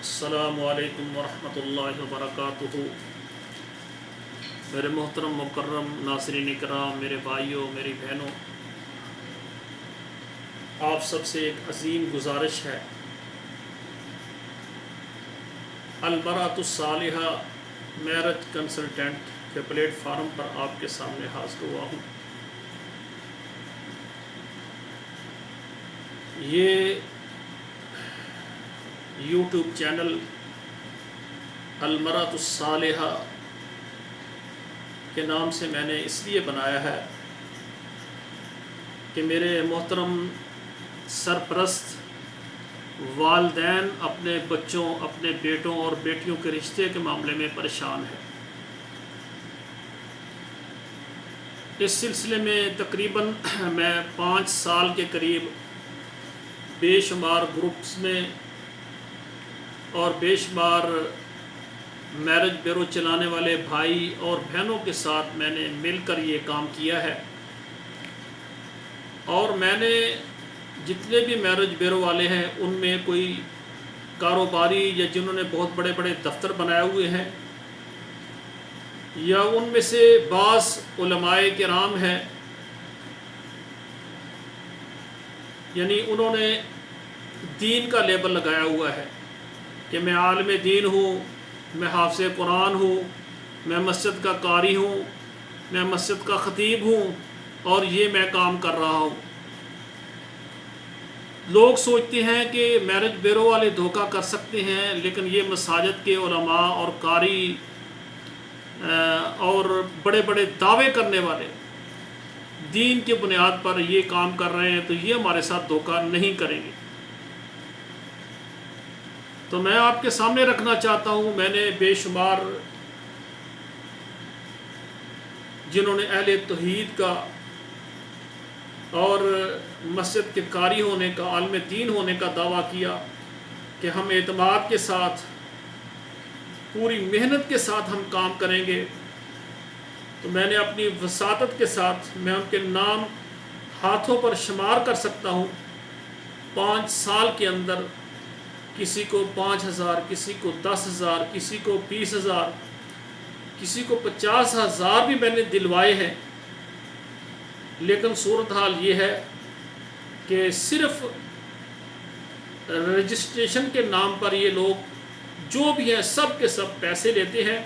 السلام علیکم ورحمۃ اللہ وبرکاتہ۔ میرے محترم مکرم ناظرین کرام، میرے بھائیوں، میری بہنوں، آپ سب سے ایک عظیم گزارش ہے۔ المرأۃ الصالحہ میرج کنسلٹنٹ کے پلیٹ فارم پر آپ کے سامنے حاضر ہوا ہوں۔ یہ یوٹیوب چینل المرأۃ الصالحہ کے نام سے میں نے اس لیے بنایا ہے کہ میرے محترم سرپرست والدین اپنے بچوں، اپنے بیٹوں اور بیٹیوں کے رشتے کے معاملے میں پریشان ہیں۔ اس سلسلے میں تقریباً میں 5 سال کے قریب بے شمار گروپس میں اور بے شمار میرج بیورو چلانے والے بھائی اور بہنوں کے ساتھ میں نے مل کر یہ کام کیا ہے، اور میں نے جتنے بھی میرج بیورو والے ہیں ان میں کوئی کاروباری یا جنہوں نے بہت بڑے بڑے دفتر بنائے ہوئے ہیں، یا ان میں سے بعض علماء کرام ہیں، یعنی انہوں نے دین کا لیبل لگایا ہوا ہے کہ میں عالم دین ہوں، میں حافظ قرآن ہوں، میں مسجد کا قاری ہوں، میں مسجد کا خطیب ہوں، اور یہ میں کام کر رہا ہوں۔ لوگ سوچتے ہیں کہ میرج بیورو والے دھوکہ کر سکتے ہیں، لیکن یہ مساجد کے علماء اور قاری اور بڑے بڑے دعوے کرنے والے دین کی بنیاد پر یہ کام کر رہے ہیں، تو یہ ہمارے ساتھ دھوکہ نہیں کریں گے۔ تو میں آپ کے سامنے رکھنا چاہتا ہوں، میں نے بے شمار جنہوں نے اہل توحید کا اور مسجد کے قاری ہونے کا، عالم دین ہونے کا دعویٰ کیا کہ ہم اعتماد کے ساتھ، پوری محنت کے ساتھ ہم کام کریں گے، تو میں نے اپنی وساطت کے ساتھ میں ان کے نام ہاتھوں پر شمار کر سکتا ہوں۔ 5 سال کے اندر کسی کو 5,000، کسی کو 10,000، کسی کو 20,000، کسی کو 50,000 بھی میں نے دلوائے ہیں، لیکن صورتحال یہ ہے کہ صرف رجسٹریشن کے نام پر یہ لوگ جو بھی ہیں سب کے سب پیسے لیتے ہیں،